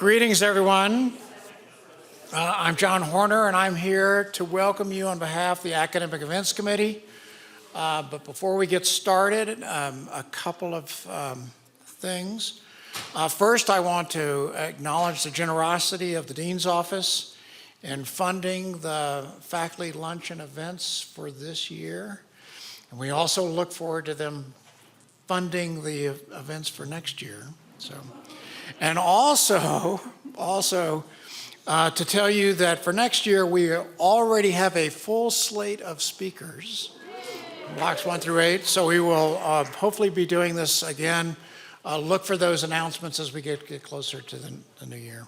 Greetings, everyone. I'm John Horner, and I'm here to welcome you on behalf of the Academic Events Committee. But before we get started, a couple of things. First, I want to acknowledge the generosity of the Dean's Office in funding the faculty lunch and events for this year. And we also look forward to them funding the events for next year. And also to tell you that for next year, we already have a full slate of speakers, blocks 1 through 8. So we will hopefully be doing this again. Look for those announcements as we get closer to the new year.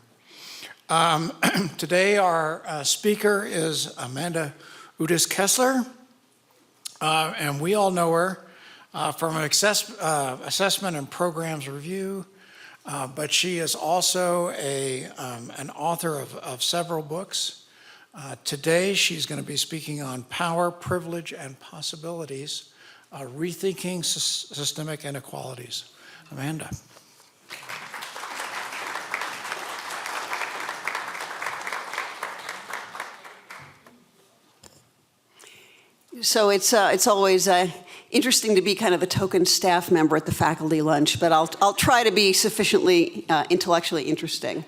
Today, our speaker is Amanda Udis-Kessler, and we all know her from an assessment and programs review. But she is also an author of several books. Today, she's going to be speaking on power, privilege, and possibilities, rethinking systemic inequalities. Amanda. So it's always interesting to be kind of a token staff member at the faculty lunch, but I'll try to be sufficiently intellectually interesting.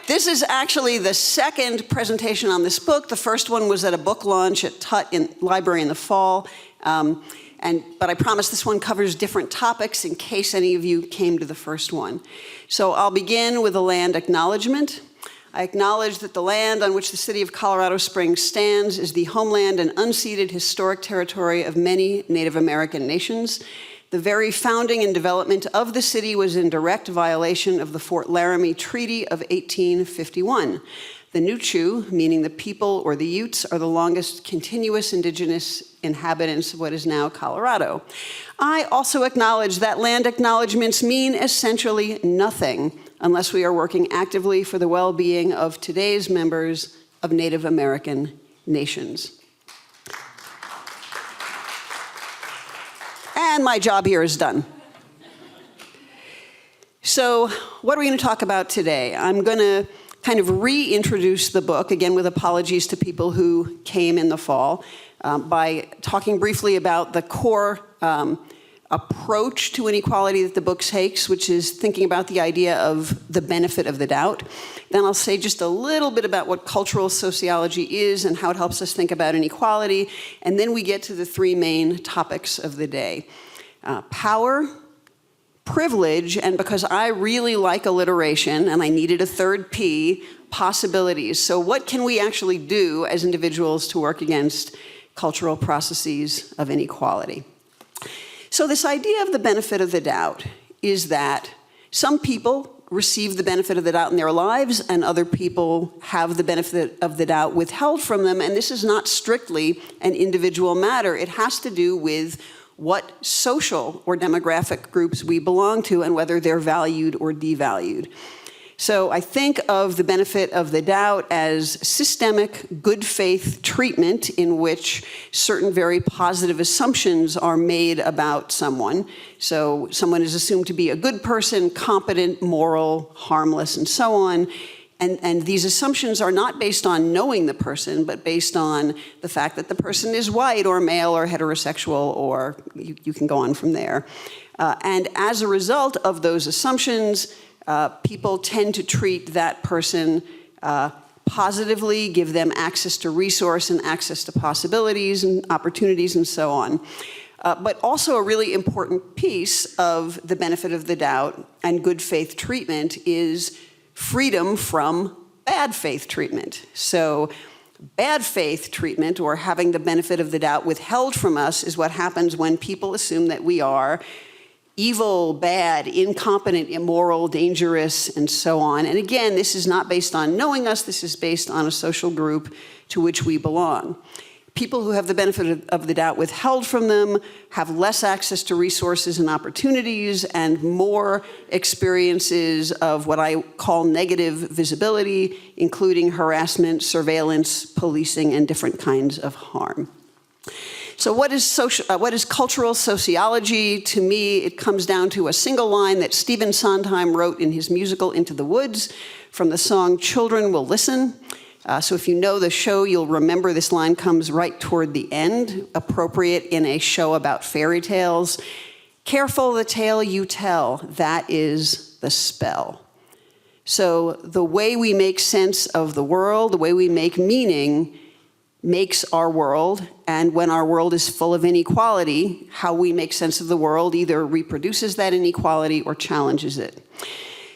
This is actually the second presentation on this book. The first one was at a book launch at Tut Library in the fall, but I promise this one covers different topics in case any of you came to the first one. So I'll begin with a land acknowledgement. I acknowledge that the land on which the city of Colorado Springs stands is the homeland and unceded historic territory of many Native American nations. The very founding and development of the city was in direct violation of the Fort Laramie Treaty of 1851. The Nuchu, meaning the people or the Utes, are the longest continuous indigenous inhabitants of what is now Colorado. I also acknowledge that land acknowledgements mean essentially nothing unless we are working actively for the well-being of today's members of Native American nations. And my job here is done. So what are we going to talk about today? I'm going to kind of reintroduce the book, again with apologies to people who came in the fall, by talking briefly about the core approach to inequality that the book takes, which is thinking about the idea of the benefit of the doubt. Then I'll say just a little bit about what cultural sociology is and how it helps us think about inequality. And then we get to the three main topics of the day. Power, privilege, and because I really like alliteration and I needed a third P, possibilities. So what can we actually do as individuals to work against cultural processes of inequality? So this idea of the benefit of the doubt is that some people receive the benefit of the doubt in their lives and other people have the benefit of the doubt withheld from them. And this is not strictly an individual matter. It has to do with what social or demographic groups we belong to and whether they're valued or devalued. So I think of the benefit of the doubt as systemic good faith treatment in which certain very positive assumptions are made about someone. So someone is assumed to be a good person, competent, moral, harmless, and so on. And these assumptions are not based on knowing the person, but based on the fact that the person is white or male or heterosexual, or you can go on from there. And as a result of those assumptions, people tend to treat that person positively, give them access to resource and access to possibilities and opportunities and so on. But also a really important piece of the benefit of the doubt and good faith treatment is freedom from bad faith treatment. So bad faith treatment, or having the benefit of the doubt withheld from us, is what happens when people assume that we are evil, bad, incompetent, immoral, dangerous, and so on. And again, this is not based on knowing us, this is based on a social group to which we belong. People who have the benefit of the doubt withheld from them have less access to resources and opportunities and more experiences of what I call negative visibility, including harassment, surveillance, policing, and different kinds of harm. So what is cultural sociology? To me, it comes down to a single line that Stephen Sondheim wrote in his musical Into the Woods from the song Children Will Listen. So if you know the show, you'll remember this line comes right toward the end, appropriate in a show about fairy tales. Careful the tale you tell, that is the spell. So the way we make sense of the world, the way we make meaning, makes our world, and when our world is full of inequality, how we make sense of the world either reproduces that inequality or challenges it.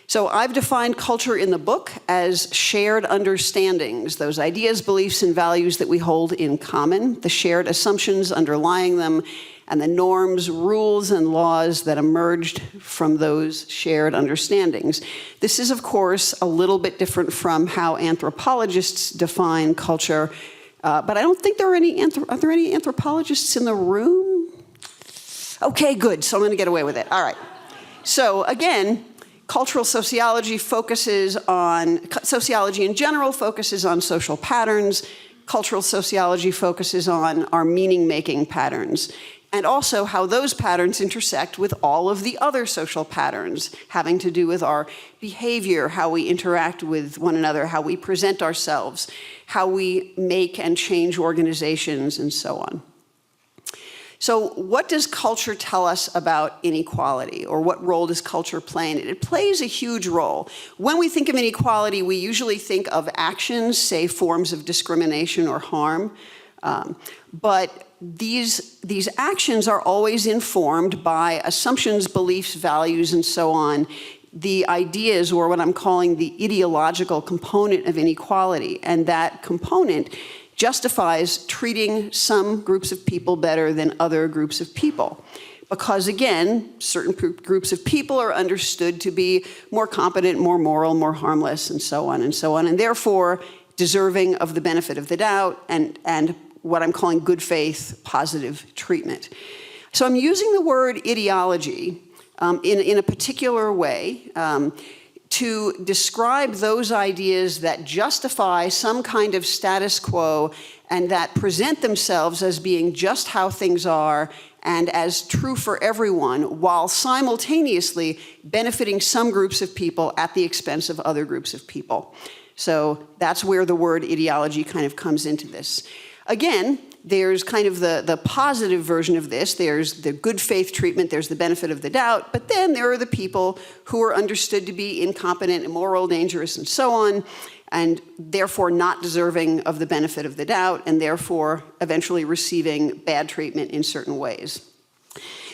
So I've defined culture in the book as shared understandings, those ideas, beliefs, and values that we hold in common, the shared assumptions underlying them, and the norms, rules, and laws that emerged from those shared understandings. This is, of course, a little bit different from how anthropologists define culture, but I don't think are there any anthropologists in the room? Okay, good, so I'm gonna get away with it, all right. So again, cultural sociology sociology in general focuses on social patterns. Cultural sociology focuses on our meaning-making patterns, and also how those patterns intersect with all of the other social patterns having to do with our behavior, how we interact with one another, how we present ourselves, how we make and change organizations, and so on. So what does culture tell us about inequality, or what role does culture play in it? It plays a huge role. When we think of inequality, we usually think of actions, say forms of discrimination or harm, but these actions are always informed by assumptions, beliefs, values, and so on, the ideas, or what I'm calling the ideological component of inequality, and that component justifies treating some groups of people better than other groups of people. Because again, certain groups of people are understood to be more competent, more moral, more harmless, and so on, and therefore deserving of the benefit of the doubt and what I'm calling good faith, positive treatment. So I'm using the word ideology in a particular way to describe those ideas that justify some kind of status quo and that present themselves as being just how things are and as true for everyone, while simultaneously benefiting some groups of people at the expense of other groups of people. So that's where the word ideology kind of comes into this. Again, there's kind of the positive version of this. There's the good faith treatment, there's the benefit of the doubt, but then there are the people who are understood to be incompetent, immoral, dangerous, and so on, and therefore not deserving of the benefit of the doubt, and therefore eventually receiving bad treatment in certain ways.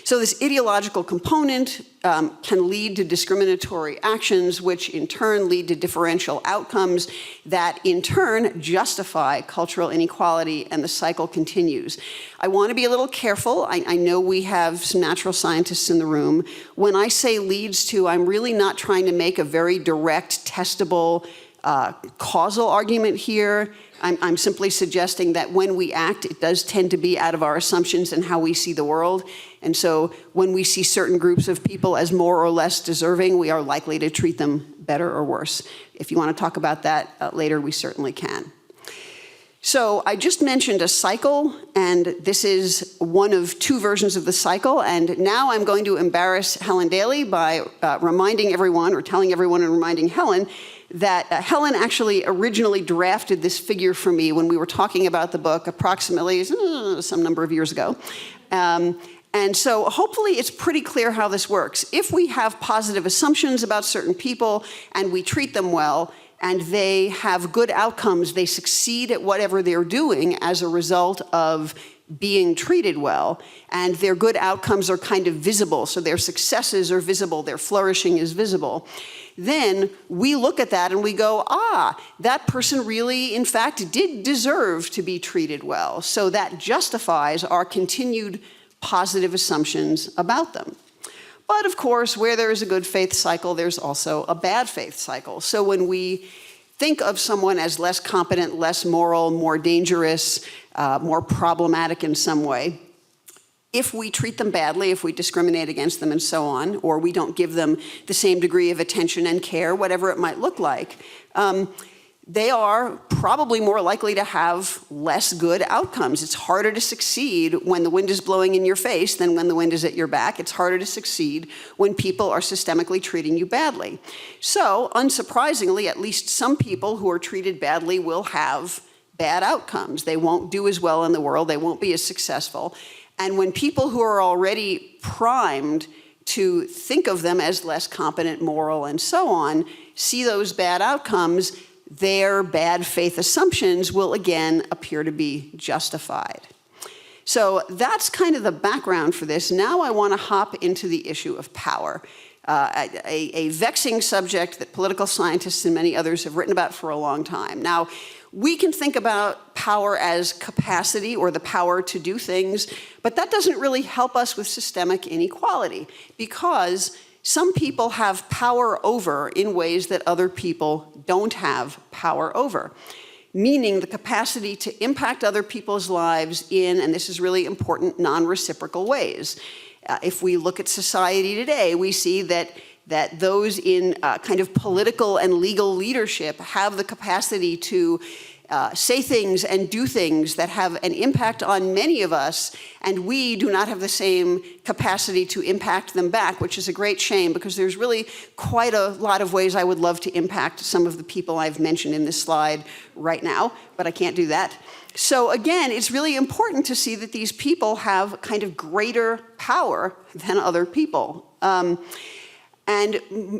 So this ideological component can lead to discriminatory actions, which in turn lead to differential outcomes that in turn justify cultural inequality, and the cycle continues. I want to be a little careful. I know we have some natural scientists in the room. When I say leads to, I'm really not trying to make a very direct, testable, causal argument here. I'm simply suggesting that when we act, it does tend to be out of our assumptions and how we see the world. And so when we see certain groups of people as more or less deserving, we are likely to treat them better or worse. If you want to talk about that later, we certainly can. So I just mentioned a cycle, and this is one of two versions of the cycle. And now I'm going to embarrass Helen Daly by reminding everyone, or telling everyone and reminding Helen, that Helen actually originally drafted this figure for me when we were talking about the book approximately some number of years ago. And so hopefully it's pretty clear how this works. If we have positive assumptions about certain people and we treat them well, and they have good outcomes, they succeed at whatever they're doing as a result of being treated well, and their good outcomes are kind of visible, so their successes are visible, their flourishing is visible, then we look at that and we go, that person really, in fact, did deserve to be treated well. So that justifies our continued positive assumptions about them. But of course, where there is a good faith cycle, there's also a bad faith cycle. So when we think of someone as less competent, less moral, more dangerous, more problematic in some way, if we treat them badly, if we discriminate against them and so on, or we don't give them the same degree of attention and care, whatever it might look like, they are probably more likely to have less good outcomes. It's harder to succeed when the wind is blowing in your face than when the wind is at your back. It's harder to succeed when people are systemically treating you badly. So, unsurprisingly, at least some people who are treated badly will have bad outcomes. They won't do as well in the world. They won't be as successful. And when people who are already primed to think of them as less competent, moral, and so on, see those bad outcomes, their bad faith assumptions will again appear to be justified. So that's kind of the background for this. Now I want to hop into the issue of power, a vexing subject that political scientists and many others have written about for a long time. Now, we can think about power as capacity or the power to do things, but that doesn't really help us with systemic inequality because some people have power over in ways that other people don't have power over, meaning the capacity to impact other people's lives in, and this is really important, non-reciprocal ways. If we look at society today, we see that those in kind of political and legal leadership have the capacity to say things and do things that have an impact on many of us, and we do not have the same capacity to impact them back, which is a great shame because there's really quite a lot of ways I would love to impact some of the people I've mentioned in this slide right now, but I can't do that. So again, it's really important to see that these people have kind of greater power than other people. And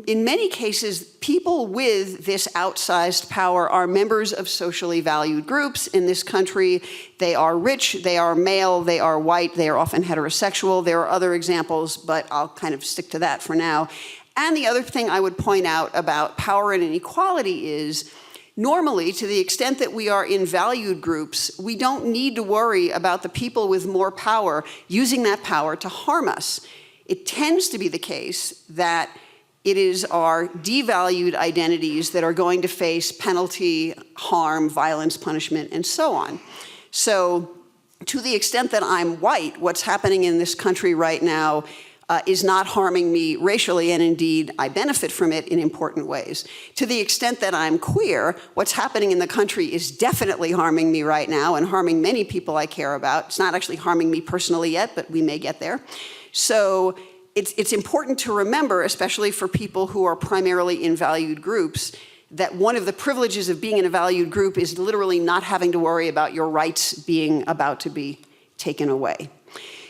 in many cases, people with this outsized power are members of socially valued groups in this country. They are rich, they are male, they are white, they are often heterosexual. There are other examples, but I'll kind of stick to that for now. And the other thing I would point out about power and inequality is, normally, to the extent that we are in valued groups, we don't need to worry about the people with more power using that power to harm us. It tends to be the case that it is our devalued identities that are going to face penalty, harm, violence, punishment, and so on. So to the extent that I'm white, what's happening in this country right now is not harming me racially, and indeed I benefit from it in important ways. To the extent that I'm queer, what's happening in the country is definitely harming me right now and harming many people I care about. It's not actually harming me personally yet, but we may get there. So it's important to remember, especially for people who are primarily in valued groups, that one of the privileges of being in a valued group is literally not having to worry about your rights being about to be taken away.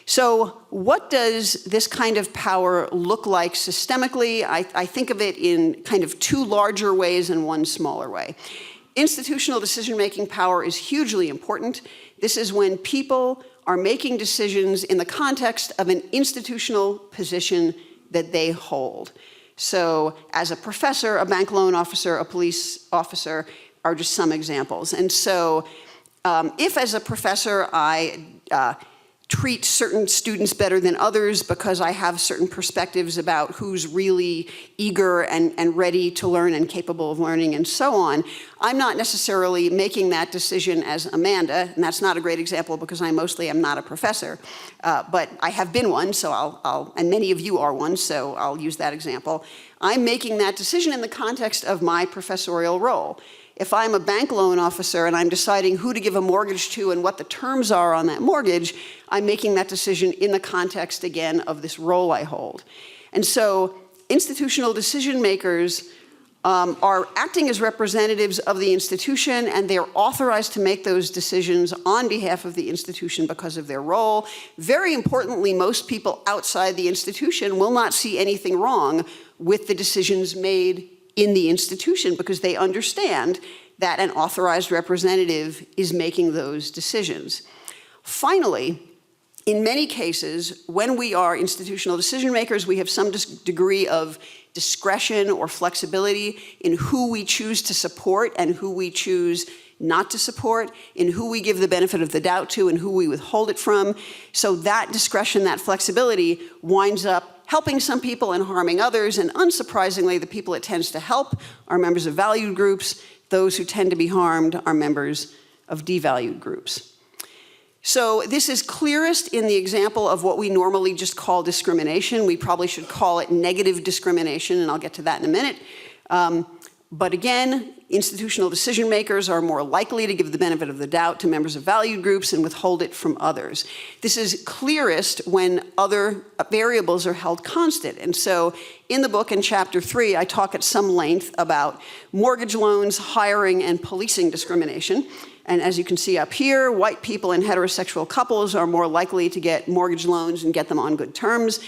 So what does this kind of power look like systemically? I think of it in kind of two larger ways and one smaller way. Institutional decision-making power is hugely important. This is when people are making decisions in the context of an institutional position that they hold. So as a professor, a bank loan officer, a police officer are just some examples. And so if as a professor I treat certain students better than others because I have certain perspectives about who's really eager and ready to learn and capable of learning and so on, I'm not necessarily making that decision as Amanda, and that's not a great example because I mostly am not a professor, but I have been one, so and many of you are one, so I'll use that example. I'm making that decision in the context of my professorial role. If I'm a bank loan officer and I'm deciding who to give a mortgage to and what the terms are on that mortgage, I'm making that decision in the context, again, of this role I hold. And so institutional decision makers are acting as representatives of the institution, and they're authorized to make those decisions on behalf of the institution because of their role. Very importantly, most people outside the institution will not see anything wrong with the decisions made in the institution because they understand that an authorized representative is making those decisions. Finally, in many cases, when we are institutional decision makers, we have some degree of discretion or flexibility in who we choose to support and who we choose not to support, in who we give the benefit of the doubt to and who we withhold it from. So that discretion, that flexibility winds up helping some people and harming others, and unsurprisingly, the people it tends to help are members of valued groups. Those who tend to be harmed are members of devalued groups. So this is clearest in the example of what we normally just call discrimination. We probably should call it negative discrimination, and I'll get to that in a minute. But again, institutional decision makers are more likely to give the benefit of the doubt to members of valued groups and withhold it from others. This is clearest when other variables are held constant. And so in the book in chapter 3, I talk at some length about mortgage loans, hiring, and policing discrimination. And as you can see up here, white people and heterosexual couples are more likely to get mortgage loans and get them on good terms.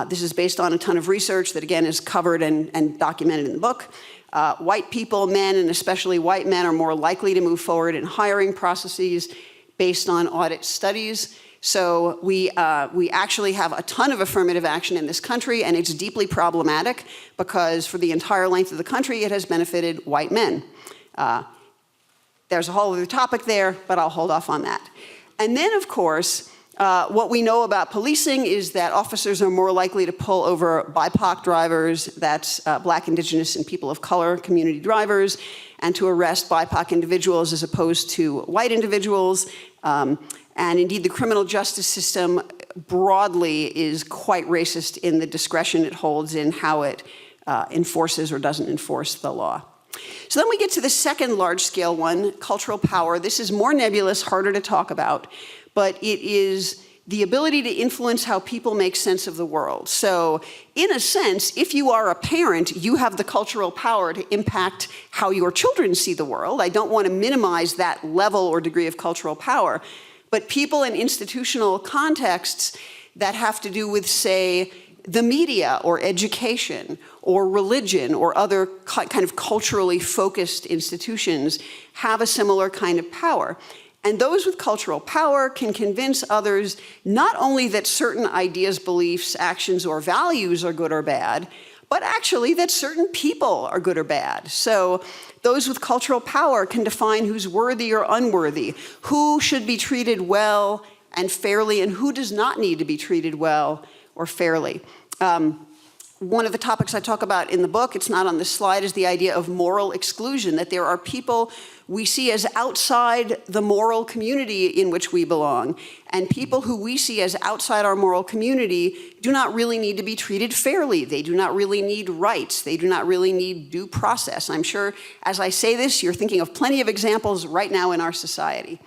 This is based on a ton of research that, again, is covered and documented in the book. White people, men, and especially white men, are more likely to move forward in hiring processes based on audit studies. So we actually have a ton of affirmative action in this country, and it's deeply problematic because for the entire length of the country, it has benefited white men. There's a whole other topic there, but I'll hold off on that. And then, of course, what we know about policing is that officers are more likely to pull over BIPOC drivers, that's Black, Indigenous, and people of color community drivers, and to arrest BIPOC individuals as opposed to white individuals. And indeed, the criminal justice system broadly is quite racist in the discretion it holds in how it enforces or doesn't enforce the law. So then we get to the second large-scale one, cultural power. This is more nebulous, harder to talk about, but it is the ability to influence how people make sense of the world. So in a sense, if you are a parent, you have the cultural power to impact how your children see the world. I don't want to minimize that level or degree of cultural power, but people in institutional contexts that have to do with, say, the media or education or religion or other kind of culturally focused institutions have a similar kind of power. And those with cultural power can convince others not only that certain ideas, beliefs, actions, or values are good or bad, but actually that certain people are good or bad. So those with cultural power can define who's worthy or unworthy, who should be treated well and fairly, and who does not need to be treated well or fairly. One of the topics I talk about in the book, it's not on this slide, is the idea of moral exclusion, that there are people we see as outside the moral community in which we belong, and people who we see as outside our moral community do not really need to be treated fairly. They do not really need rights. They do not really need due process. I'm sure as I say this, you're thinking of plenty of examples right now in our society.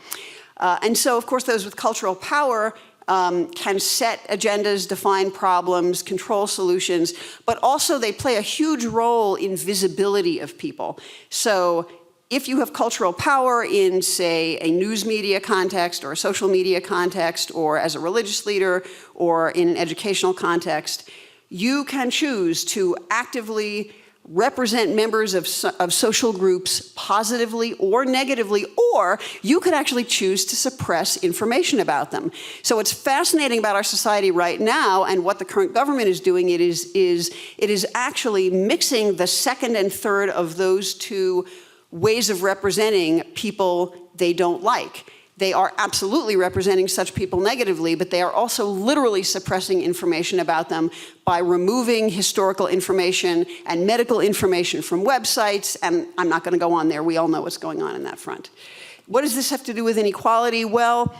And so, of course, those with cultural power can set agendas, define problems, control solutions, but also they play a huge role in visibility of people. So if you have cultural power in, say, a news media context or a social media context or as a religious leader or in an educational context, you can choose to actively represent members of social groups positively or negatively, or you could actually choose to suppress information about them. So what's fascinating about our society right now and what the current government is doing, it is actually mixing the second and third of those two ways of representing people they don't like. They are absolutely representing such people negatively, but they are also literally suppressing information about them by removing historical information and medical information from websites, and I'm not going to go on there. We all know what's going on in that front. What does this have to do with inequality? Well,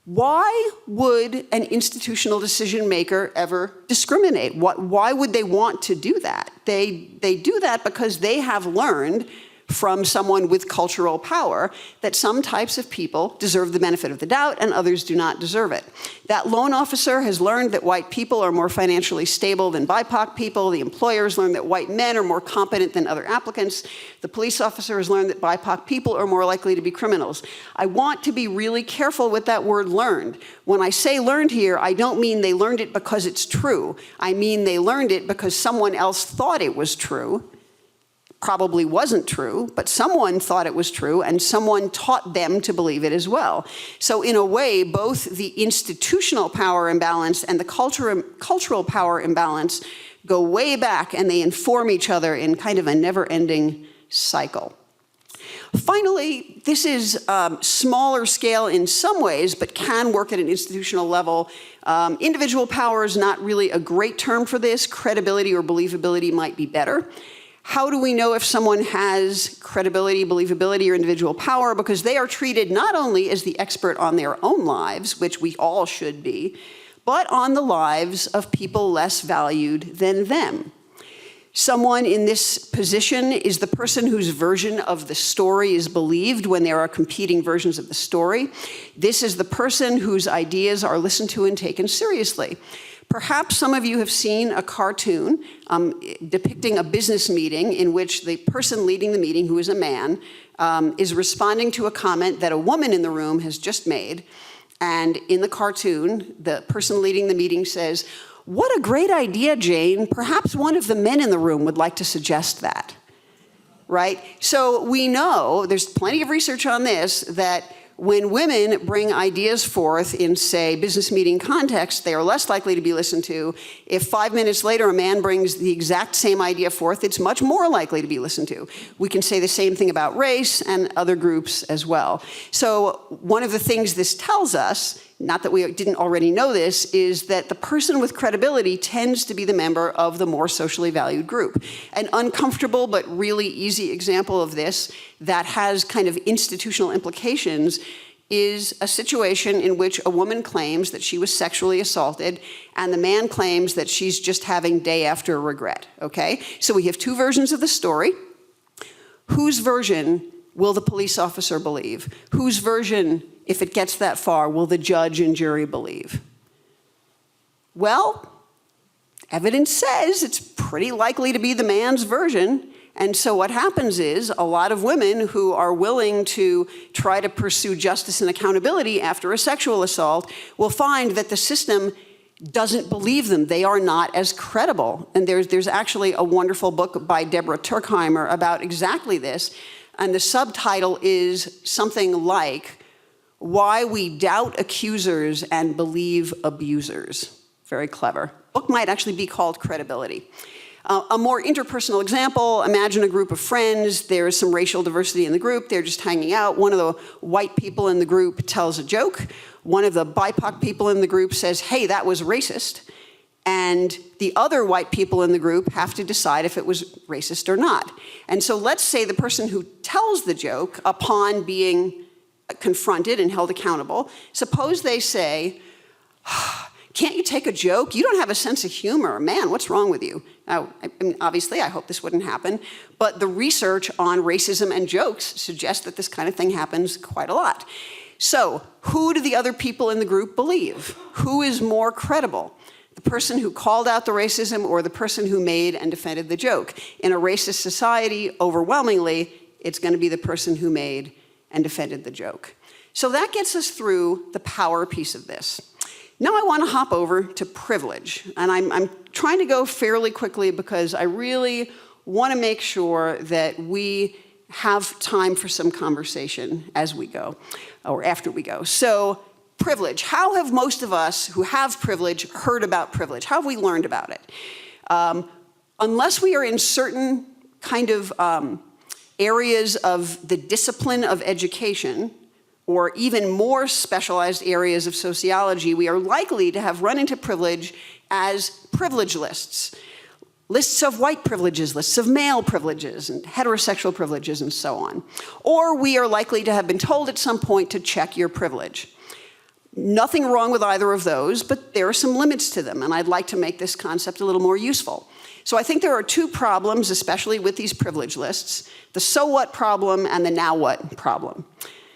why would an institutional decision maker ever discriminate? Why would they want to do that? They do that because they have learned from someone with cultural power that some types of people deserve the benefit of the doubt and others do not deserve it. That loan officer has learned that white people are more financially stable than BIPOC people. The employers learned that white men are more competent than other applicants. The police officer has learned that BIPOC people are more likely to be criminals. I want to be really careful with that word learned. When I say learned here, I don't mean they learned it because it's true. I mean they learned it because someone else thought it was true. Probably wasn't true, but someone thought it was true and someone taught them to believe it as well. So in a way, both the institutional power imbalance and the cultural power imbalance go way back and they inform each other in kind of a never-ending cycle. Finally, this is smaller scale in some ways, but can work at an institutional level. Individual power is not really a great term for this. Credibility or believability might be better. How do we know if someone has credibility, believability, or individual power? Because they are treated not only as the expert on their own lives, which we all should be, but on the lives of people less valued than them. Someone in this position is the person whose version of the story is believed when there are competing versions of the story. This is the person whose ideas are listened to and taken seriously. Perhaps some of you have seen a cartoon depicting a business meeting in which the person leading the meeting, who is a man, is responding to a comment that a woman in the room has just made. And in the cartoon, the person leading the meeting says, "What a great idea, Jane. Perhaps one of the men in the room would like to suggest that." Right? So we know, there's plenty of research on this, that when women bring ideas forth in, say, business meeting context, they are less likely to be listened to. If 5 minutes later a man brings the exact same idea forth, it's much more likely to be listened to. We can say the same thing about race and other groups as well. So one of the things this tells us, not that we didn't already know this, is that the person with credibility tends to be the member of the more socially valued group. An uncomfortable but really easy example of this that has kind of institutional implications is a situation in which a woman claims that she was sexually assaulted and the man claims that she's just having day after regret, okay? So we have two versions of the story. Whose version will the police officer believe? Whose version, if it gets that far, will the judge and jury believe? Well, evidence says it's pretty likely to be the man's version. And so what happens is a lot of women who are willing to try to pursue justice and accountability after a sexual assault will find that the system doesn't believe them. They are not as credible. And there's actually a wonderful book by Deborah Turkheimer about exactly this. And the subtitle is something like, "Why We Doubt Accusers and Believe Abusers." Very clever. The book might actually be called Credibility. A more interpersonal example, imagine a group of friends, there's some racial diversity in the group, they're just hanging out. One of the white people in the group tells a joke. One of the BIPOC people in the group says, "Hey, that was racist." And the other white people in the group have to decide if it was racist or not. And so let's say the person who tells the joke, upon being confronted and held accountable, suppose they say, "Can't you take a joke? You don't have a sense of humor. Man, what's wrong with you?" Now, I mean, obviously, I hope this wouldn't happen, but the research on racism and jokes suggests that this kind of thing happens quite a lot. So, who do the other people in the group believe? Who is more credible? The person who called out the racism or the person who made and defended the joke? In a racist society, overwhelmingly, it's going to be the person who made and defended the joke. So that gets us through the power piece of this. Now I want to hop over to privilege. And I'm trying to go fairly quickly because I really want to make sure that we have time for some conversation as we go, or after we go. So privilege. How have most of us who have privilege heard about privilege? How have we learned about it? Unless we are in certain kind of areas of the discipline of education, or even more specialized areas of sociology, we are likely to have run into privilege as privilege lists. Lists of white privileges, lists of male privileges, and heterosexual privileges, and so on. Or we are likely to have been told at some point to check your privilege. Nothing wrong with either of those, but there are some limits to them, and I'd like to make this concept a little more useful. So I think there are two problems, especially with these privilege lists: the so what problem and the now what problem.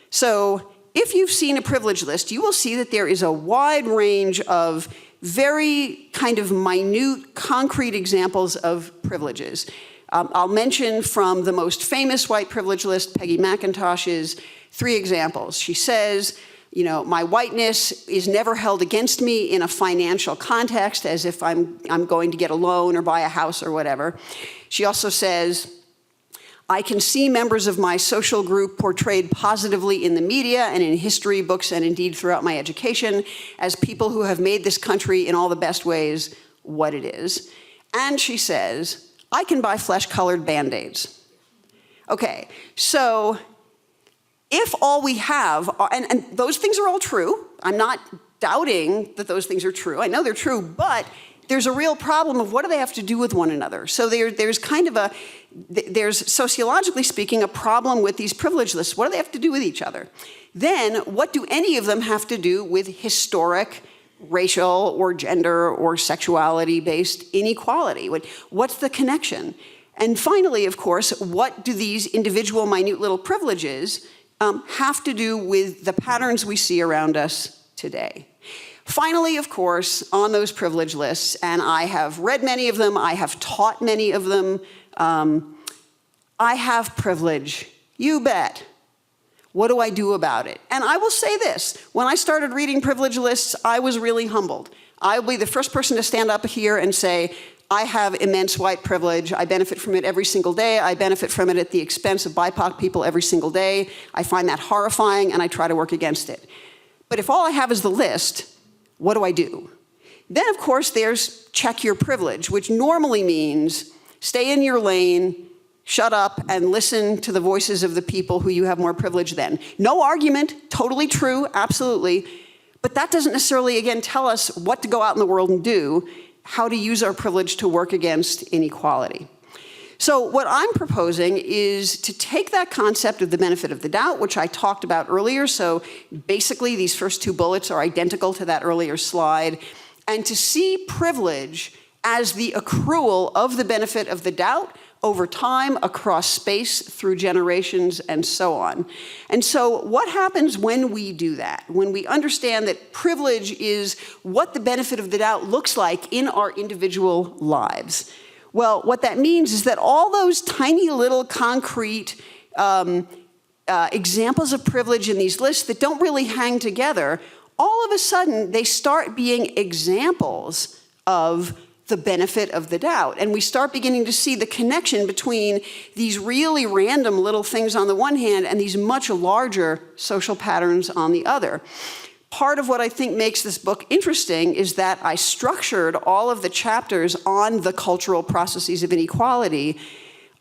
So if you've seen a privilege list, you will see that there is a wide range of very kind of minute, concrete examples of privileges. I'll mention from the most famous white privilege list, Peggy McIntosh's, 3 examples. She says, you know, my whiteness is never held against me in a financial context, as if I'm going to get a loan or buy a house or whatever. She also says, I can see members of my social group portrayed positively in the media and in history books and indeed throughout my education as people who have made this country in all the best ways what it is. And she says, I can buy flesh-colored Band-Aids. Okay, so if all we have, and those things are all true, I'm not doubting that those things are true, I know they're true, but there's a real problem of what do they have to do with one another. So there's kind of there's sociologically speaking a problem with these privilege lists. What do they have to do with each other? Then what do any of them have to do with historic racial or gender or sexuality-based inequality? What's the connection? And finally, of course, what do these individual minute little privileges have to do with the patterns we see around us today? Finally, of course, on those privilege lists, and I have read many of them, I have taught many of them, I have privilege, you bet. What do I do about it? And I will say this, when I started reading privilege lists, I was really humbled. I will be the first person to stand up here and say, I have immense white privilege. I benefit from it every single day. I benefit from it at the expense of BIPOC people every single day. I find that horrifying, and I try to work against it. But if all I have is the list, what do I do? Then, of course, there's check your privilege, which normally means stay in your lane, shut up, and listen to the voices of the people who you have more privilege than. No argument, totally true, absolutely. But that doesn't necessarily, again, tell us what to go out in the world and do, how to use our privilege to work against inequality. So what I'm proposing is to take that concept of the benefit of the doubt, which I talked about earlier, so basically these first two bullets are identical to that earlier slide, and to see privilege as the accrual of the benefit of the doubt over time, across space, through generations, and so on. And so what happens when we do that? When we understand that privilege is what the benefit of the doubt looks like in our individual lives? Well, what that means is that all those tiny little concrete examples of privilege in these lists that don't really hang together, all of a sudden they start being examples of the benefit of the doubt. And we start beginning to see the connection between these really random little things on the one hand and these much larger social patterns on the other. Part of what I think makes this book interesting is that I structured all of the chapters on the cultural processes of inequality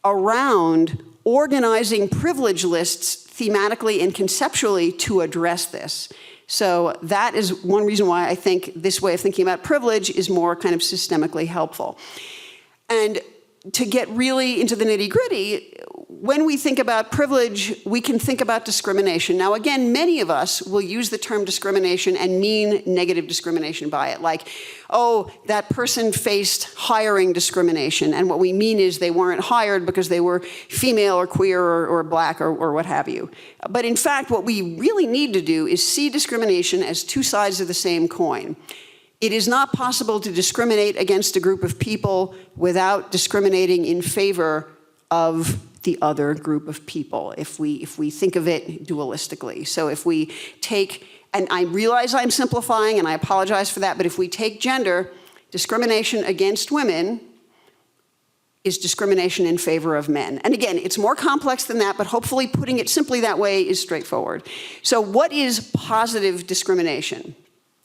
around organizing privilege lists thematically and conceptually to address this. So that is one reason why I think this way of thinking about privilege is more kind of systemically helpful. And to get really into the nitty-gritty, when we think about privilege, we can think about discrimination. Now, again, many of us will use the term discrimination and mean negative discrimination by it, like, oh, that person faced hiring discrimination, and what we mean is they weren't hired because they were female or queer or black or what have you. But in fact, what we really need to do is see discrimination as two sides of the same coin. It is not possible to discriminate against a group of people without discriminating in favor of the other group of people, if we think of it dualistically. So if we take, and I realize I'm simplifying and I apologize for that, but if we take gender, discrimination against women is discrimination in favor of men. And again, it's more complex than that, but hopefully putting it simply that way is straightforward. So what is positive discrimination?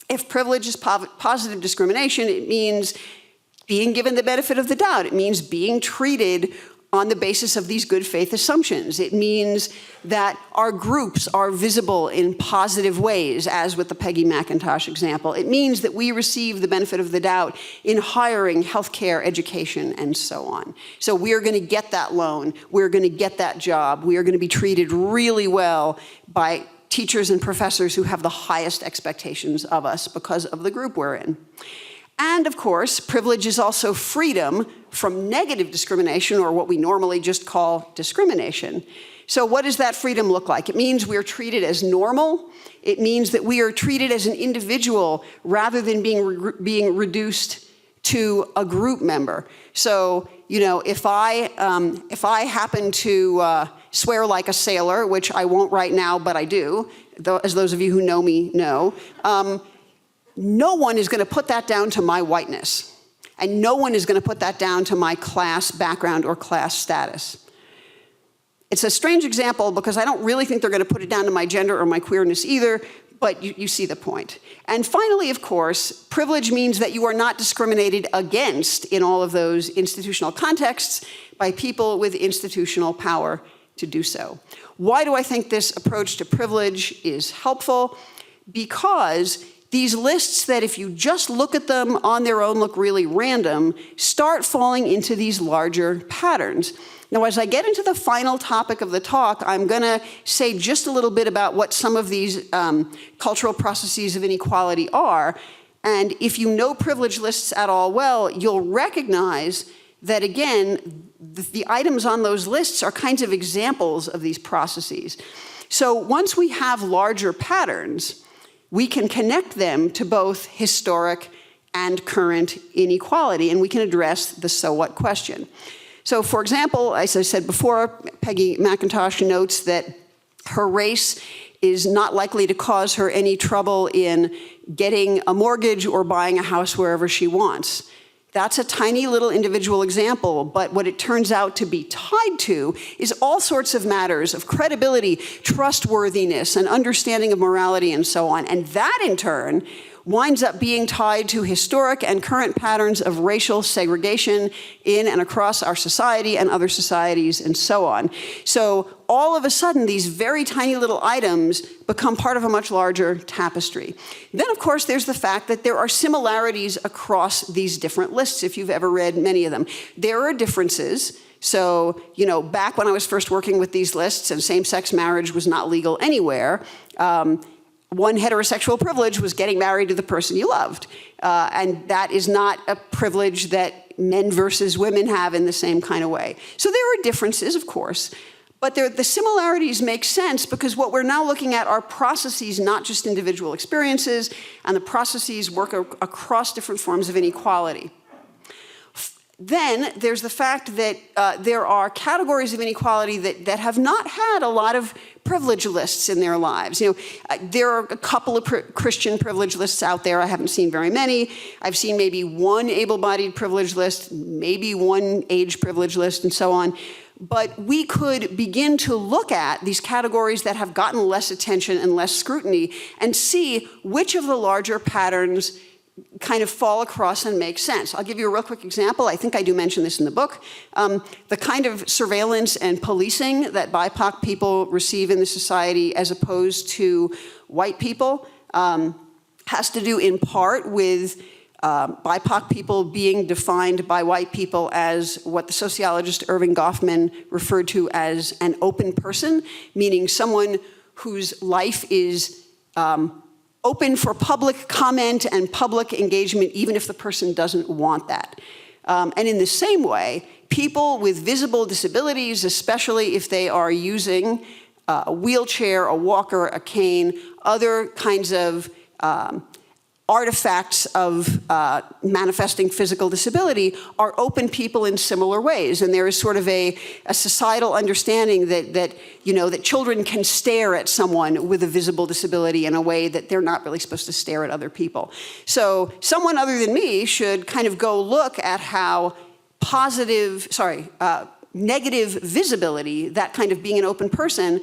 If privilege is positive discrimination, it means being given the benefit of the doubt. It means being treated on the basis of these good faith assumptions. It means that our groups are visible in positive ways, as with the Peggy McIntosh example. It means that we receive the benefit of the doubt in hiring, healthcare, education, and so on. So we are going to get that loan. We're going to get that job. We are going to be treated really well by teachers and professors who have the highest expectations of us because of the group we're in. And of course, privilege is also freedom from negative discrimination, or what we normally just call discrimination. So what does that freedom look like? It means we are treated as normal. It means that we are treated as an individual rather than being reduced to a group member. So, you know, if I happen to swear like a sailor, which I won't right now, but I do, as those of you who know me know, no one is going to put that down to my whiteness. And no one is going to put that down to my class background or class status. It's a strange example because I don't really think they're going to put it down to my gender or my queerness either, but you see the point. And finally, of course, privilege means that you are not discriminated against in all of those institutional contexts by people with institutional power to do so. Why do I think this approach to privilege is helpful? Because these lists that if you just look at them on their own look really random, start falling into these larger patterns. Now, as I get into the final topic of the talk, I'm going to say just a little bit about what some of these cultural processes of inequality are. And if you know privilege lists at all well, you'll recognize that, again, the items on those lists are kinds of examples of these processes. So once we have larger patterns, we can connect them to both historic and current inequality, and we can address the so what question. So, for example, as I said before, Peggy McIntosh notes that her race is not likely to cause her any trouble in getting a mortgage or buying a house wherever she wants. That's a tiny little individual example, but what it turns out to be tied to is all sorts of matters of credibility, trustworthiness, and understanding of morality, and so on. And that, in turn, winds up being tied to historic and current patterns of racial segregation in and across our society and other societies, and so on. So all of a sudden, these very tiny little items become part of a much larger tapestry. Then, of course, there's the fact that there are similarities across these different lists, if you've ever read many of them. There are differences. So, back when I was first working with these lists and same-sex marriage was not legal anywhere, one heterosexual privilege was getting married to the person you loved. And that is not a privilege that men versus women have in the same kind of way. So there are differences, of course, but the similarities make sense because what we're now looking at are processes, not just individual experiences, and the processes work across different forms of inequality. Then there's the fact that there are categories of inequality that have not had a lot of privilege lists in their lives. There are a couple of Christian privilege lists out there. I haven't seen very many. I've seen maybe one able-bodied privilege list, maybe one age privilege list, and so on. But we could begin to look at these categories that have gotten less attention and less scrutiny and see which of the larger patterns kind of fall across and make sense. I'll give you a real quick example. I think I do mention this in the book. The kind of surveillance and policing that BIPOC people receive in the society as opposed to white people has to do in part with BIPOC people being defined by white people as what the sociologist Irving Goffman referred to as an open person, meaning someone whose life is open for public comment and public engagement, even if the person doesn't want that. And in the same way, people with visible disabilities, especially if they are using a wheelchair, a walker, a cane, other kinds of artifacts of manifesting physical disability, are open people in similar ways. And there is sort of a societal understanding that children can stare at someone with a visible disability in a way that they're not really supposed to stare at other people. So someone other than me should kind of go look at how negative visibility, that kind of being an open person,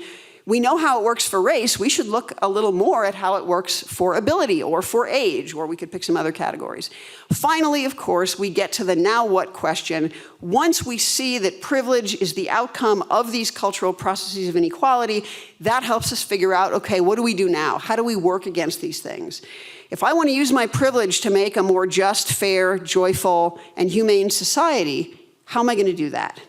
we know how it works for race. We should look a little more at how it works for ability or for age, or we could pick some other categories. Finally, of course, we get to the now what question. Once we see that privilege is the outcome of these cultural processes of inequality, that helps us figure out, okay, what do we do now? How do we work against these things? If I want to use my privilege to make a more just, fair, joyful, and humane society, how am I going to do that?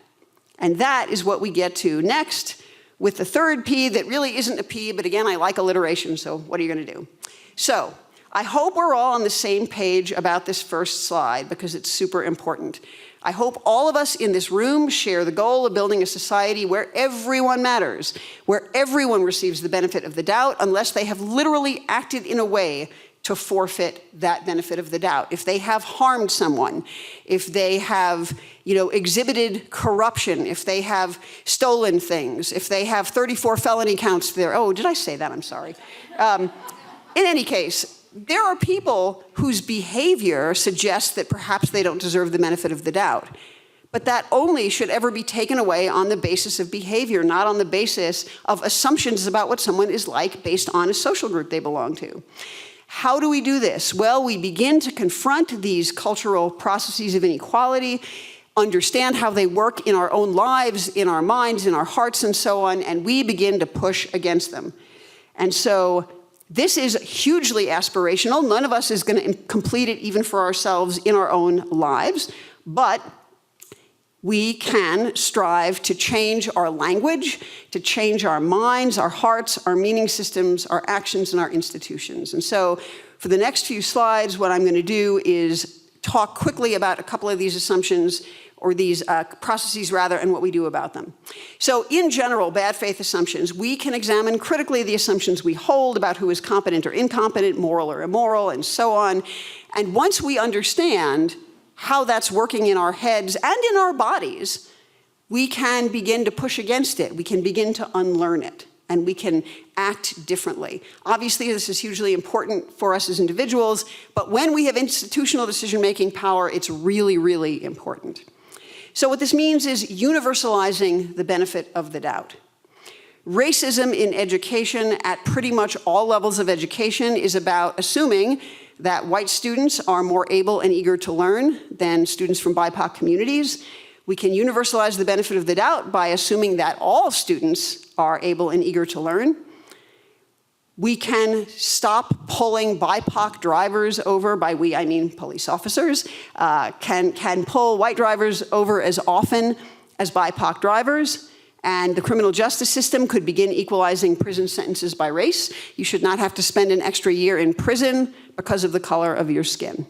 And that is what we get to next, with the third P that really isn't a P, but again, I like alliteration, so what are you going to do? So I hope we're all on the same page about this first slide because it's super important. I hope all of us in this room share the goal of building a society where everyone matters, where everyone receives the benefit of the doubt unless they have literally acted in a way to forfeit that benefit of the doubt. If they have harmed someone, if they have, exhibited corruption, if they have stolen things, if they have 34 felony counts there. Oh, did I say that? I'm sorry. In any case, there are people whose behavior suggests that perhaps they don't deserve the benefit of the doubt. But that only should ever be taken away on the basis of behavior, not on the basis of assumptions about what someone is like based on a social group they belong to. How do we do this? Well, we begin to confront these cultural processes of inequality, understand how they work in our own lives, in our minds, in our hearts, and so on, and we begin to push against them. And so this is hugely aspirational. None of us is going to complete it even for ourselves in our own lives, but we can strive to change our language, to change our minds, our hearts, our meaning systems, our actions, and our institutions. And so For the next few slides, what I'm going to do is talk quickly about a couple of these assumptions, or these processes rather, and what we do about them. So in general, bad faith assumptions, we can examine critically the assumptions we hold about who is competent or incompetent, moral or immoral, and so on. And once we understand how that's working in our heads and in our bodies, we can begin to push against it. We can begin to unlearn it, and we can act differently. Obviously, this is hugely important for us as individuals, but when we have institutional decision-making power, it's really, really important. So what this means is universalizing the benefit of the doubt. Racism in education at pretty much all levels of education is about assuming that white students are more able and eager to learn than students from BIPOC communities. We can universalize the benefit of the doubt by assuming that all students are able and eager to learn. We can stop pulling BIPOC drivers over, by we I mean police officers, can pull white drivers over as often as BIPOC drivers, and the criminal justice system could begin equalizing prison sentences by race. You should not have to spend an extra year in prison because of the color of your skin.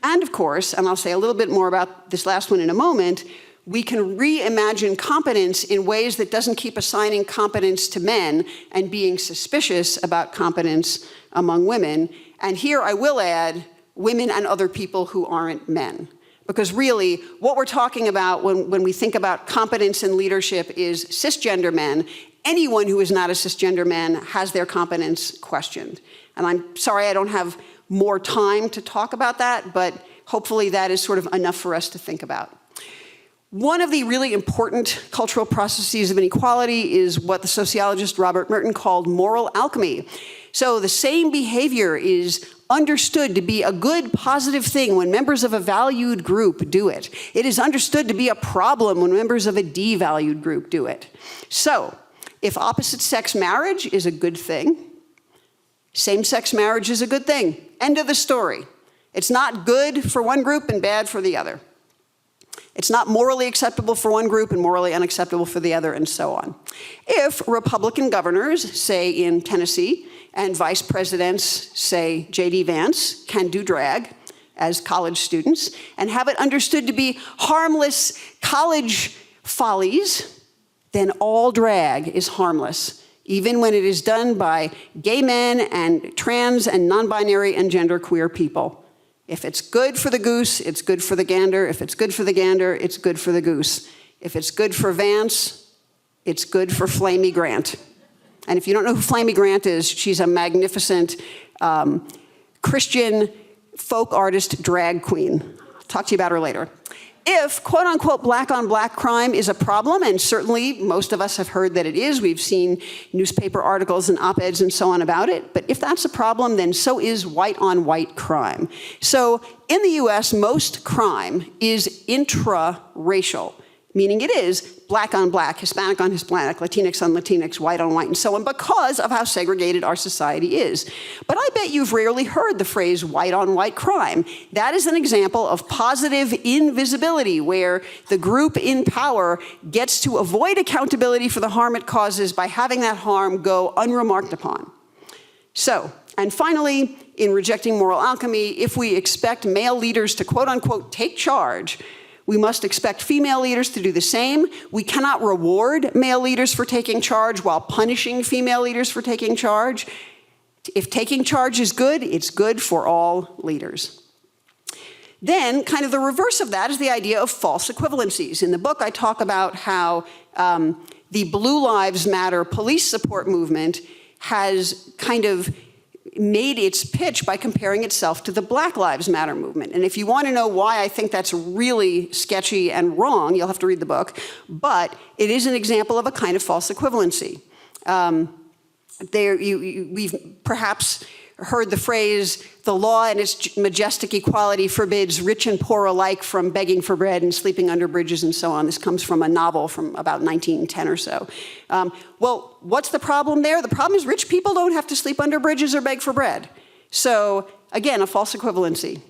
And of course, and I'll say a little bit more about this last one in a moment, we can reimagine competence in ways that doesn't keep assigning competence to men and being suspicious about competence among women. And here I will add women and other people who aren't men. Because really, what we're talking about when we think about competence in leadership is cisgender men. Anyone who is not a cisgender man has their competence questioned. And I'm sorry I don't have more time to talk about that, but hopefully that is sort of enough for us to think about. One of the really important cultural processes of inequality is what the sociologist Robert Merton called moral alchemy. So the same behavior is understood to be a good, positive thing when members of a valued group do it. It is understood to be a problem when members of a devalued group do it. So if opposite-sex marriage is a good thing, same-sex marriage is a good thing. End of the story. It's not good for one group and bad for the other. It's not morally acceptable for one group and morally unacceptable for the other, and so on. If Republican governors, say in Tennessee, and vice presidents, say J.D. Vance, can do drag as college students and have it understood to be harmless college follies, then all drag is harmless, even when it is done by gay men and trans and non-binary and genderqueer people. If it's good for the goose, it's good for the gander. If it's good for the gander, it's good for the goose. If it's good for Vance, it's good for Flamey Grant. And if you don't know who Flamey Grant is, she's a magnificent Christian folk artist drag queen. I'll talk to you about her later. If quote-unquote black-on-black crime is a problem, and certainly most of us have heard that it is, we've seen newspaper articles and op-eds and so on about it, but if that's a problem, then so is white-on-white crime. So in the US, most crime is intra-racial, meaning it is black on black, Hispanic on Hispanic, Latinx on Latinx, white on white, and so on, because of how segregated our society is. But I bet you've rarely heard the phrase white on white crime. That is an example of positive invisibility, where the group in power gets to avoid accountability for the harm it causes by having that harm go unremarked upon. So, and finally, in rejecting moral alchemy, if we expect male leaders to quote unquote take charge, we must expect female leaders to do the same. We cannot reward male leaders for taking charge while punishing female leaders for taking charge. If taking charge is good, it's good for all leaders. Then, kind of the reverse of that is the idea of false equivalencies. In the book, I talk about how the Blue Lives Matter police support movement has kind of made its pitch by comparing itself to the Black Lives Matter movement. And if you want to know why I think that's really sketchy and wrong, you'll have to read the book. But it is an example of a kind of false equivalency. We've perhaps heard the phrase, the law and its majestic equality forbids rich and poor alike from begging for bread and sleeping under bridges and so on. This comes from a novel from about 1910 or so. Well, what's the problem there? The problem is rich people don't have to sleep under bridges or beg for bread. So again, a false equivalency.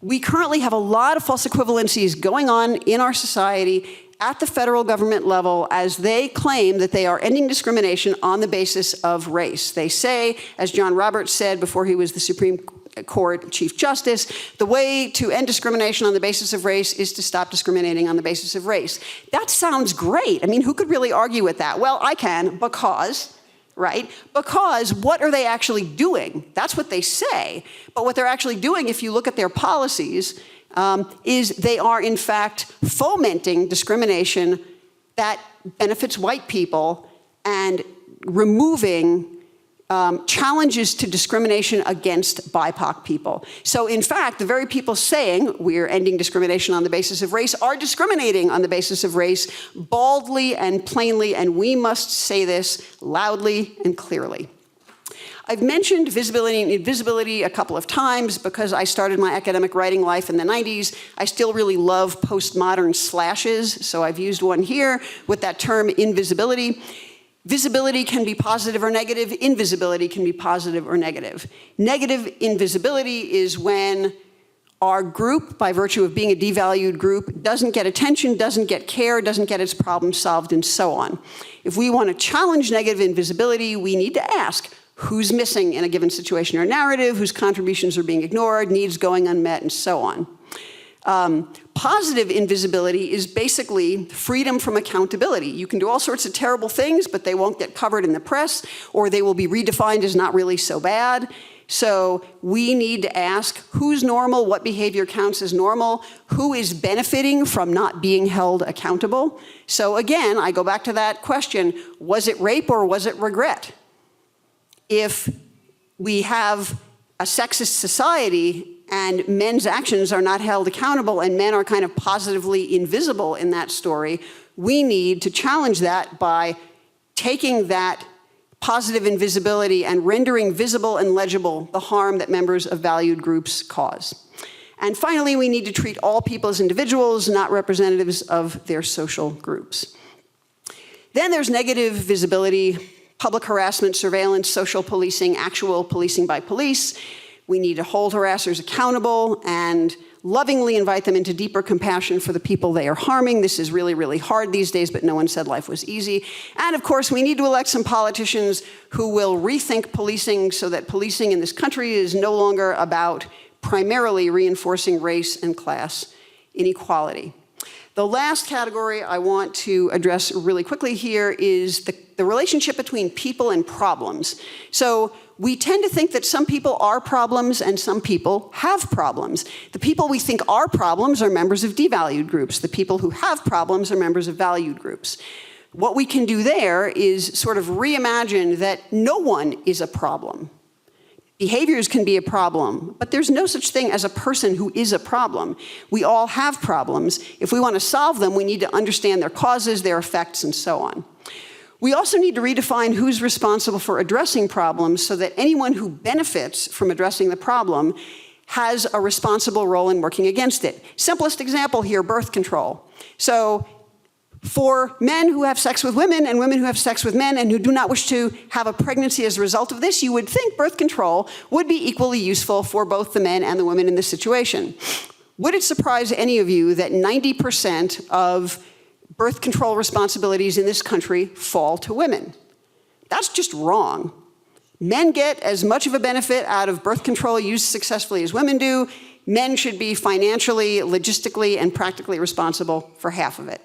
We currently have a lot of false equivalencies going on in our society at the federal government level as they claim that they are ending discrimination on the basis of race. They say, as John Roberts said before he was the Supreme Court Chief Justice, the way to end discrimination on the basis of race is to stop discriminating on the basis of race. That sounds great. I mean, who could really argue with that? Well, I can, because, right? Because what are they actually doing? That's what they say. But what they're actually doing, if you look at their policies, is they are, in fact, fomenting discrimination that benefits white people and removing challenges to discrimination against BIPOC people. So in fact, the very people saying we're ending discrimination on the basis of race are discriminating on the basis of race baldly and plainly, and we must say this loudly and clearly. I've mentioned visibility and invisibility a couple of times because I started my academic writing life in the 90s. I still really love postmodern slashes, so I've used one here with that term invisibility. Visibility can be positive or negative. Invisibility can be positive or negative. Negative invisibility is when our group, by virtue of being a devalued group, doesn't get attention, doesn't get care, doesn't get its problems solved, and so on. If we want to challenge negative invisibility, we need to ask who's missing in a given situation or narrative, whose contributions are being ignored, needs going unmet, and so on. Positive invisibility is basically freedom from accountability. You can do all sorts of terrible things, but they won't get covered in the press, or they will be redefined as not really so bad. So we need to ask who's normal, what behavior counts as normal, who is benefiting from not being held accountable. So again, I go back to that question, was it rape or was it regret? If we have a sexist society and men's actions are not held accountable and men are kind of positively invisible in that story, we need to challenge that by taking that positive invisibility and rendering visible and legible the harm that members of valued groups cause. And finally, we need to treat all people as individuals, not representatives of their social groups. Then there's negative visibility, public harassment, surveillance, social policing, actual policing by police. We need to hold harassers accountable and lovingly invite them into deeper compassion for the people they are harming. This is really, really hard these days, but no one said life was easy. And of course, we need to elect some politicians who will rethink policing so that policing in this country is no longer about primarily reinforcing race and class inequality. The last category I want to address really quickly here is the relationship between people and problems. So we tend to think that some people are problems and some people have problems. The people we think are problems are members of devalued groups. The people who have problems are members of valued groups. What we can do there is sort of reimagine that no one is a problem. Behaviors can be a problem, but there's no such thing as a person who is a problem. We all have problems. If we want to solve them, we need to understand their causes, their effects, and so on. We also need to redefine who's responsible for addressing problems so that anyone who benefits from addressing the problem has a responsible role in working against it. Simplest example here, birth control. So for men who have sex with women and women who have sex with men and who do not wish to have a pregnancy as a result of this, you would think birth control would be equally useful for both the men and the women in this situation. Would it surprise any of you that 90% of birth control responsibilities in this country fall to women? That's just wrong. Men get as much of a benefit out of birth control used successfully as women do. Men should be financially, logistically, and practically responsible for half of it.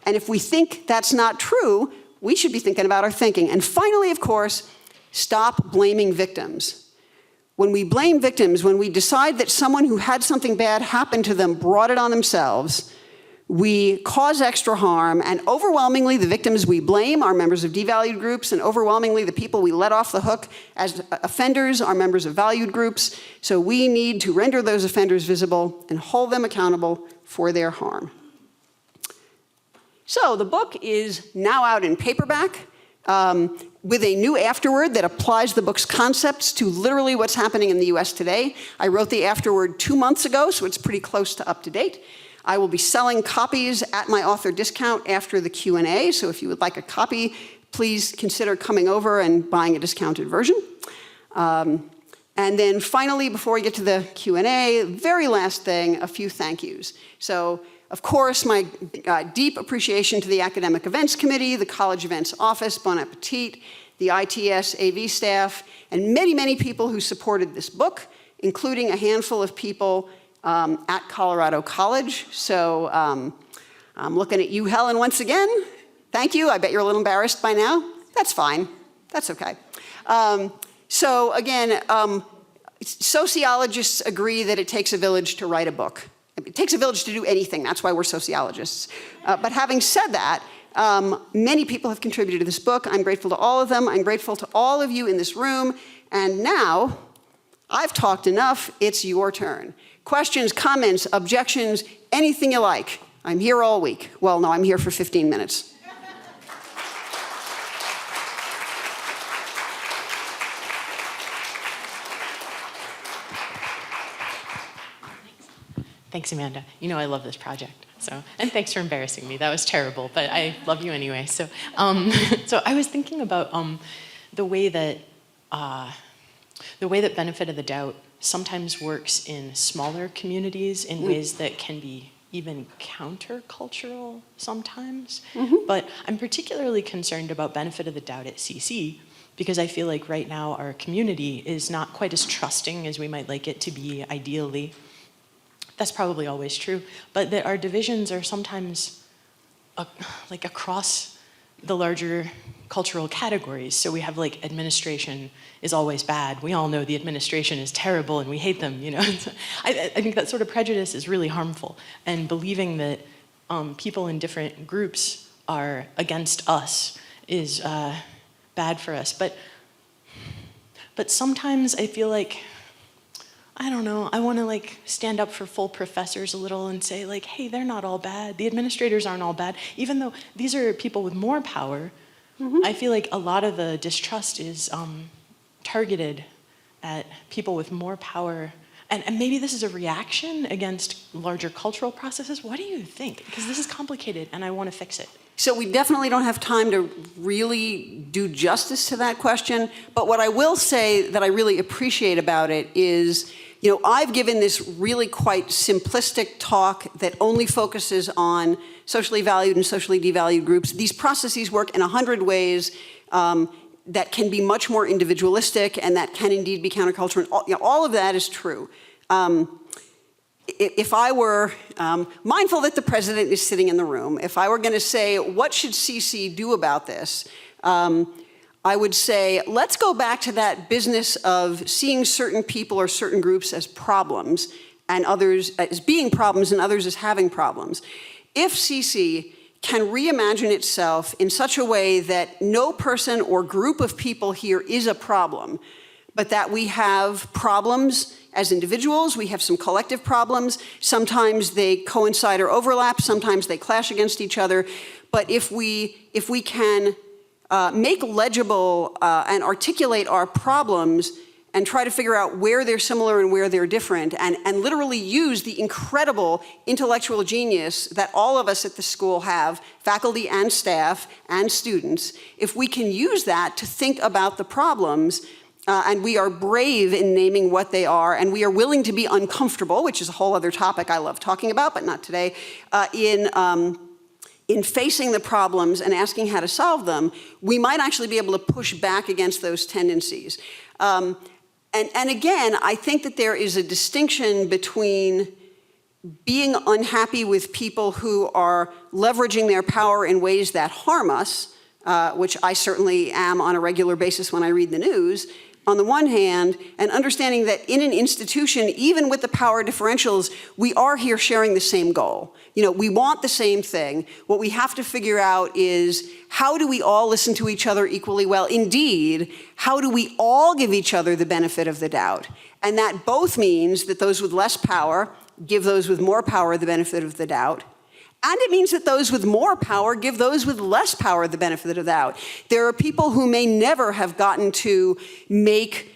And if we think that's not true, we should be thinking about our thinking. And finally, of course, stop blaming victims. When we blame victims, when we decide that someone who had something bad happen to them brought it on themselves, we cause extra harm, and overwhelmingly the victims we blame are members of devalued groups, and overwhelmingly the people we let off the hook as offenders are members of valued groups. So we need to render those offenders visible and hold them accountable for their harm. So the book is now out in paperback with a new afterword that applies the book's concepts to literally what's happening in the US today. I wrote the afterword 2 months ago, so it's pretty close to up to date. I will be selling copies at my author discount after the Q&A, so if you would like a copy, please consider coming over and buying a discounted version. And then finally, before we get to the Q&A, very last thing, a few thank yous. So, of course, my deep appreciation to the Academic Events Committee, the College Events Office, Bon Appetit, the ITS AV staff, and many, many people who supported this book. including a handful of people at Colorado College. So I'm looking at you, Helen, once again. Thank you. I bet you're a little embarrassed by now. That's fine. That's okay. So again, sociologists agree that it takes a village to write a book. It takes a village to do anything. That's why we're sociologists. But having said that, many people have contributed to this book. I'm grateful to all of them. I'm grateful to all of you in this room. And now, I've talked enough. It's your turn. Questions, comments, objections, anything you like. I'm here all week. Well, no, I'm here for 15 minutes. Thanks, Amanda. You know I love this project. And thanks for embarrassing me. That was terrible, but I love you anyway. So I was thinking about the way that benefit of the doubt sometimes works in smaller communities in ways that can be even countercultural sometimes. But I'm particularly concerned about benefit of the doubt at CC because I feel like right now our community is not quite as trusting as we might like it to be ideally. That's probably always true, but that our divisions are sometimes like across the larger cultural categories. So we have like administration is always bad. We all know the administration is terrible and we hate them, you know. I think that sort of prejudice is really harmful, and believing that people in different groups are against us is bad for us. But sometimes I feel like, I don't know, I want to like stand up for full professors a little and say like, hey, they're not all bad. The administrators aren't all bad. Even though these are people with more power, I feel like a lot of the distrust is targeted at people with more power. And maybe this is a reaction against larger cultural processes. What do you think? Because this is complicated and I want to fix it. So we definitely don't have time to really do justice to that question. But what I will say that I really appreciate about it is, you know, I've given this really quite simplistic talk that only focuses on socially valued and socially devalued groups. These processes work in 100 ways that can be much more individualistic and that can indeed be countercultural. All of that is true. If I were mindful that the president is sitting in the room, if I were going to say, what should CC do about this? I would say, let's go back to that business of seeing certain people or certain groups as problems and others as being problems and others as having problems. If CC can reimagine itself in such a way that no person or group of people here is a problem, but that we have problems as individuals, we have some collective problems. Sometimes they coincide or overlap, sometimes they clash against each other. But if we can make legible and articulate our problems and try to figure out where they're similar and where they're different, and literally use the incredible intellectual genius that all of us at the school have, faculty and staff and students, if we can use that to think about the problems, and we are brave in naming what they are, and we are willing to be uncomfortable, which is a whole other topic I love talking about, but not today, in facing the problems and asking how to solve them, we might actually be able to push back against those tendencies. And again, I think that there is a distinction between being unhappy with people who are leveraging their power in ways that harm us, which I certainly am on a regular basis when I read the news, on the one hand, and understanding that in an institution, even with the power differentials, we are here sharing the same goal. You know, we want the same thing. What we have to figure out is, how do we all listen to each other equally well? Indeed, how do we all give each other the benefit of the doubt? And that both means that those with less power give those with more power the benefit of the doubt, and it means that those with more power give those with less power the benefit of the doubt. There are people who may never have gotten to make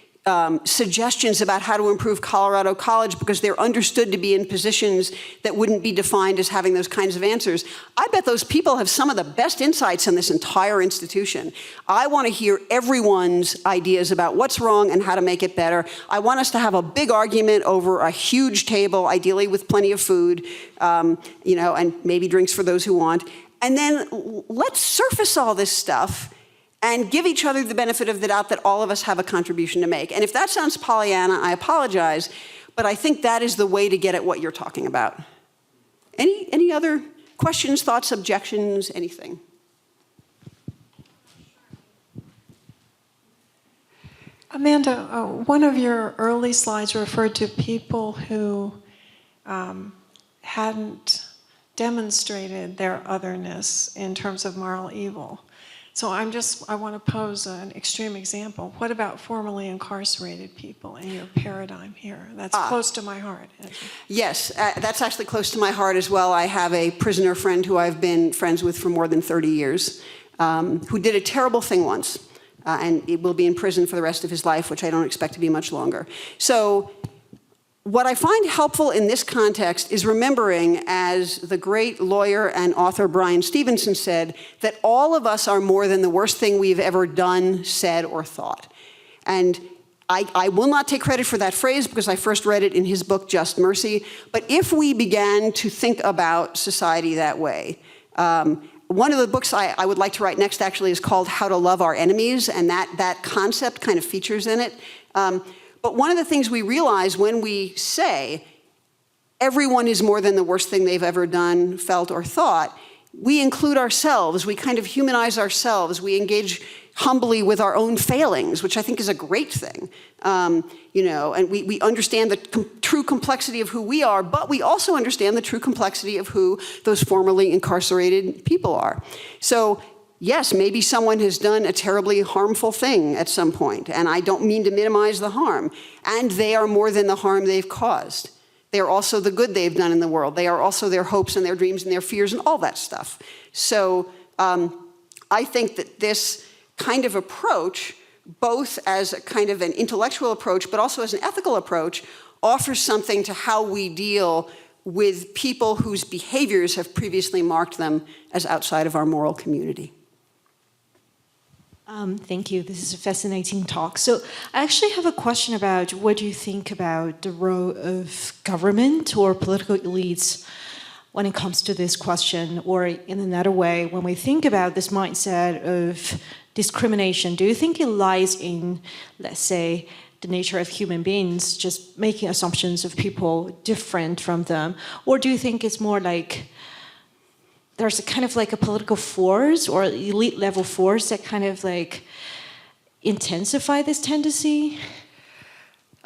suggestions about how to improve Colorado College because they're understood to be in positions that wouldn't be defined as having those kinds of answers. I bet those people have some of the best insights in this entire institution. I want to hear everyone's ideas about what's wrong and how to make it better. I want us to have a big argument over a huge table, ideally with plenty of food, you know, and maybe drinks for those who want. And then let's surface all this stuff and give each other the benefit of the doubt that all of us have a contribution to make. And if that sounds Pollyanna, I apologize, but I think that is the way to get at what you're talking about. Any other questions, thoughts, objections, anything? Amanda, one of your early slides referred to people who hadn't demonstrated their otherness in terms of moral evil. So I want to pose an extreme example. What about formerly incarcerated people in your paradigm here? That's close to my heart. Yes, that's actually close to my heart as well. I have a prisoner friend who I've been friends with for more than 30 years, who did a terrible thing once, and he will be in prison for the rest of his life, which I don't expect to be much longer. So what I find helpful in this context is remembering, as the great lawyer and author Brian Stevenson said, that all of us are more than the worst thing we've ever done, said, or thought. And I will not take credit for that phrase because I first read it in his book, Just Mercy. But if we began to think about society that way, one of the books I would like to write next actually is called How to Love Our Enemies, and that concept kind of features in it. But one of the things we realize when we say everyone is more than the worst thing they've ever done, felt, or thought, we include ourselves, we kind of humanize ourselves, we engage humbly with our own failings, which I think is a great thing. And we understand the true complexity of who we are, but we also understand the true complexity of who those formerly incarcerated people are. So yes, maybe someone has done a terribly harmful thing at some point, and I don't mean to minimize the harm, and they are more than the harm they've caused. They are also the good they've done in the world. They are also their hopes and their dreams and their fears and all that stuff. So I think that this kind of approach, both as a kind of an intellectual approach, but also as an ethical approach, offers something to how we deal with people whose behaviors have previously marked them as outside of our moral community. Thank you. This is a fascinating talk. So I actually have a question about what do you think about the role of government or political elites when it comes to this question, or in another way, when we think about this mindset of discrimination, do you think it lies in, let's say, the nature of human beings, just making assumptions of people different from them? Or do you think it's more like there's a kind of like a political force or elite level force that kind of like intensify this tendency?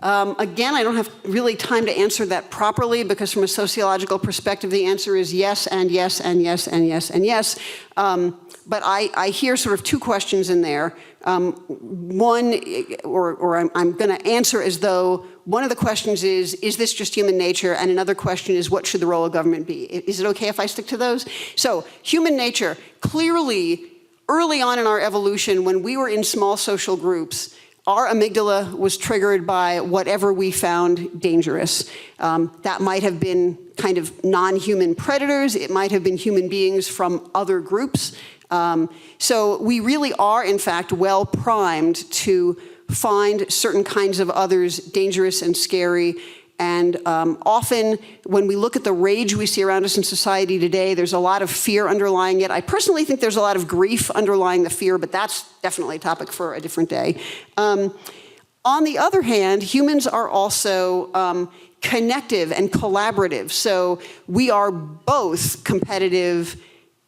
Again, I don't have really time to answer that properly because from a sociological perspective, the answer is yes, and yes, and yes, and yes, and yes. But I hear sort of two questions in there. One, or I'm going to answer as though one of the questions is this just human nature? And another question is, what should the role of government be? Is it okay if I stick to those? So, human nature, clearly, early on in our evolution, when we were in small social groups, our amygdala was triggered by whatever we found dangerous. That might have been kind of non-human predators. It might have been human beings from other groups. So we really are, in fact, well primed to find certain kinds of others dangerous and scary. And often, when we look at the rage we see around us in society today, there's a lot of fear underlying it. I personally think there's a lot of grief underlying the fear, but that's definitely a topic for a different day. On the other hand, humans are also connective and collaborative. So we are both competitive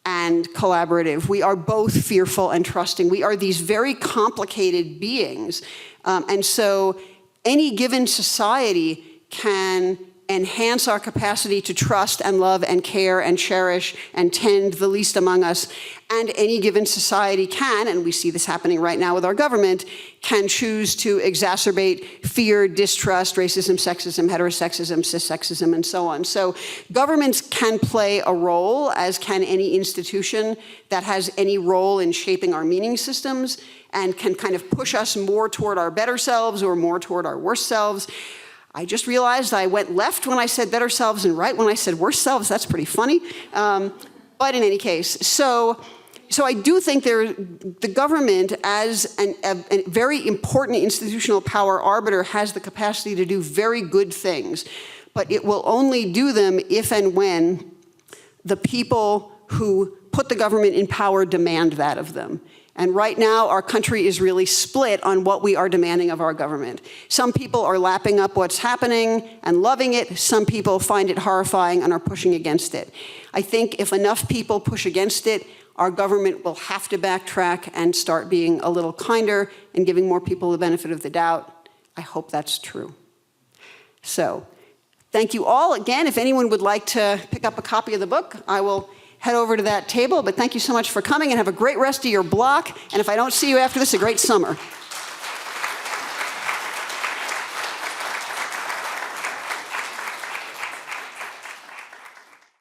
and collaborative. We are both fearful and trusting. We are these very complicated beings. And so any given society can enhance our capacity to trust and love and care and cherish and tend the least among us. And any given society can, and we see this happening right now with our government, can choose to exacerbate fear, distrust, racism, sexism, heterosexism, cissexism, and so on. So governments can play a role, as can any institution that has any role in shaping our meaning systems, and can kind of push us more toward our better selves or more toward our worse selves. I just realized I went left when I said better selves and right when I said worse selves. That's pretty funny. But in any case, so I do think the government, as a very important institutional power arbiter, has the capacity to do very good things. But it will only do them if and when the people who put the government in power demand that of them. And right now, our country is really split on what we are demanding of our government. Some people are lapping up what's happening and loving it. Some people find it horrifying and are pushing against it. I think if enough people push against it, our government will have to backtrack and start being a little kinder and giving more people the benefit of the doubt. I hope that's true. So, thank you all. Again, if anyone would like to pick up a copy of the book, I will head over to that table. But thank you so much for coming, and have a great rest of your block. And if I don't see you after this, a great summer.